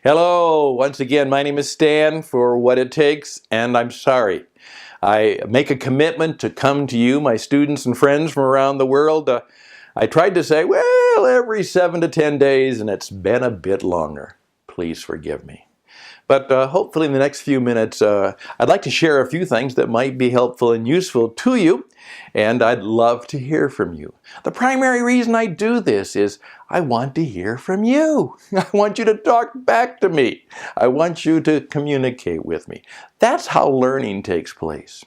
Hello, once again, my name is Stan for What It Takes, and I'm sorry. I make a commitment to come to you, my students and friends from around the world. I tried to say, well, every 7 to 10 days, and it's been a bit longer. Please forgive me. But hopefully in the next few minutes, I'd like to share a few things that might be helpful and useful to you, and I'd love to hear from you. The primary reason I do this is I want to hear from you. I want you to talk back to me. I want you to communicate with me. That's how learning takes place.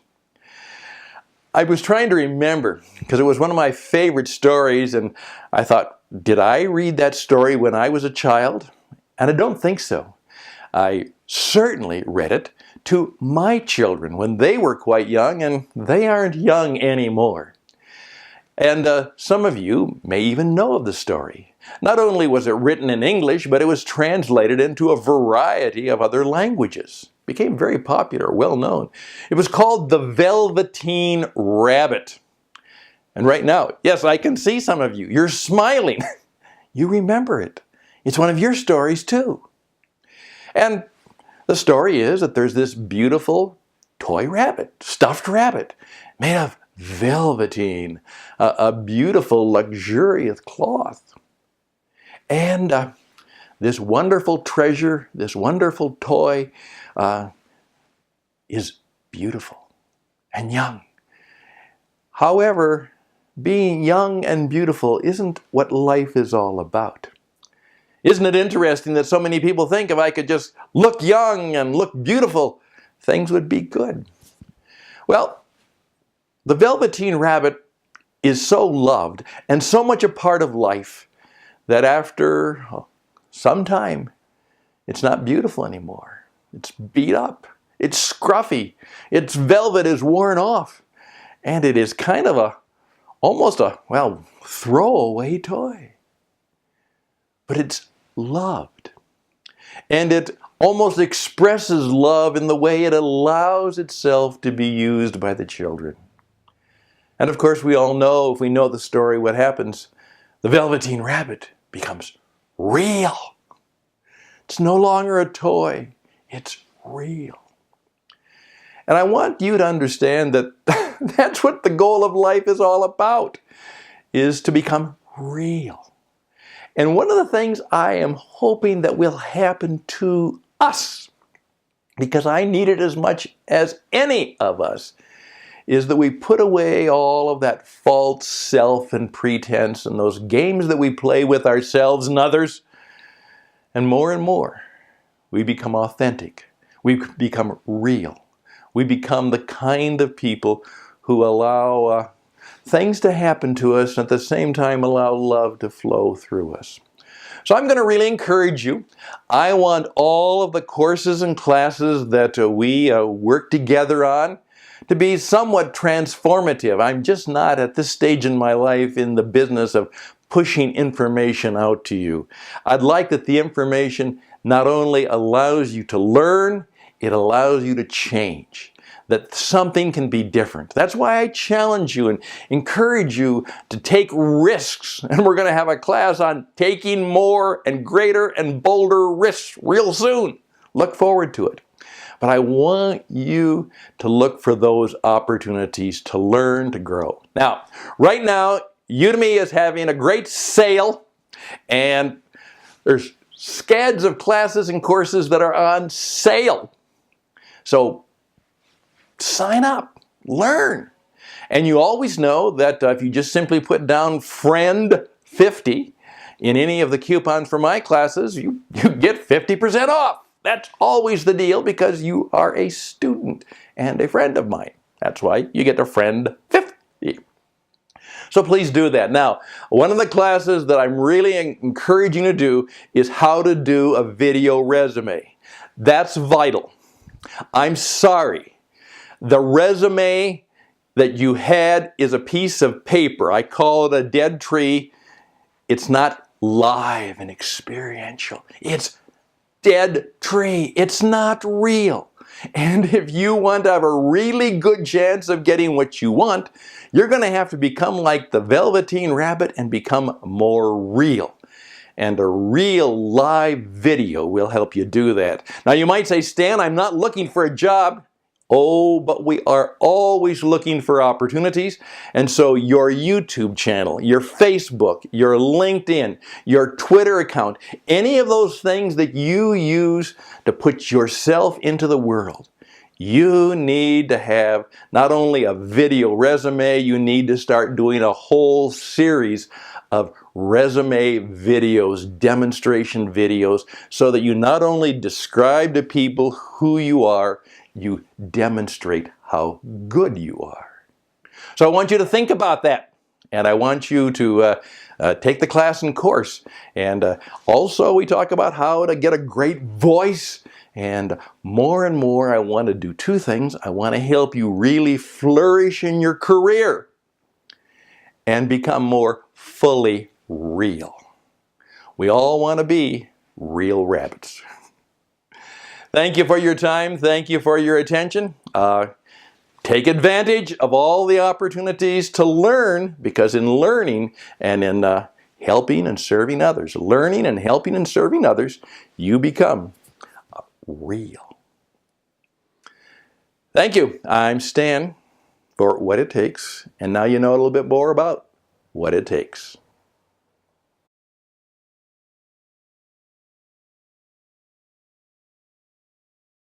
I was trying to remember, because it was one of my favorite stories, and I thought, did I read that story when I was a child? And I don't think so. I certainly read it to my children when they were quite young, and they aren't young anymore. And some of you may even know of the story. Not only was it written in English, but it was translated into a variety of other languages. It became very popular, well known. It was called The Velveteen Rabbit. And right now, yes, I can see some of you. You're smiling. You remember it. It's one of your stories too. And the story is that there's this beautiful toy rabbit, stuffed rabbit, made of velveteen, a beautiful, luxurious cloth. And this wonderful treasure, this wonderful toy, is beautiful and young. However, being young and beautiful isn't what life is all about. Isn't it interesting that so many people think if I could just look young and look beautiful, things would be good? Well, the Velveteen Rabbit is so loved and so much a part of life that after some time, it's not beautiful anymore. It's beat up. It's scruffy. Its velvet is worn off. And it is kind of almost a throwaway toy. But it's loved. And it almost expresses love in the way it allows itself to be used by the children. And of course, we all know, if we know the story, what happens. The Velveteen Rabbit becomes real. It's no longer a toy. It's real. And I want you to understand that that's what the goal of life is all about, is to become real. And one of the things I am hoping that will happen to us, because I need it as much as any of us, is that we put away all of that false self and pretense and those games that we play with ourselves and others. And more, we become authentic. We become real. We become the kind of people who allow things to happen to us and at the same time allow love to flow through us. So I'm going to really encourage you. I want all of the courses and classes that we work together on to be somewhat transformative. I'm just not at this stage in my life in the business of pushing information out to you. I'd like that the information not only allows you to learn, it allows you to change. That something can be different. That's why I challenge you and encourage you to take risks. And we're going to have a class on taking more and greater and bolder risks real soon. Look forward to it. But I want you to look for those opportunities to learn, to grow. Now, right now, Udemy is having a great sale, and there's scads of classes and courses that are on sale. So sign up, learn. And you always know that if you just simply put down friend 50 in any of the coupons for my classes, you get 50% off. That's always the deal because you are a student and a friend of mine. That's why you get a friend 50. So please do that. Now, one of the classes that I'm really encouraging you to do is how to do a video resume. That's vital. I'm sorry. The resume that you had is a piece of paper. I call it a dead tree. It's not live and experiential. It's dead tree. It's not real. And if you want to have a really good chance of getting what you want, you're going to have to become like the Velveteen Rabbit and become more real. and a real live video will help you do that. Now you might say, Stan, I'm not looking for a job. Oh, but we are always looking for opportunities. And so your YouTube channel, your Facebook, your LinkedIn, your Twitter account, any of those things that you use to put yourself into the world, you need to have not only a video resume, you need to start doing a whole series of resume videos, demonstration videos, so that you not only describe to people who you are, you demonstrate how good you are. So I want you to think about that, and I want you to take the class and course. And also we talk about how to get a great voice, and more, I want to do two things. I want to help you really flourish in your career and become more fully real. We all want to be real rabbits. Thank you for your time. Thank you for your attention. Take advantage of all the opportunities to learn, because in learning and in helping and serving others, learning and helping and serving others, you become real. Thank you. I'm Stan for What It Takes, and now you know a little bit more about what it takes.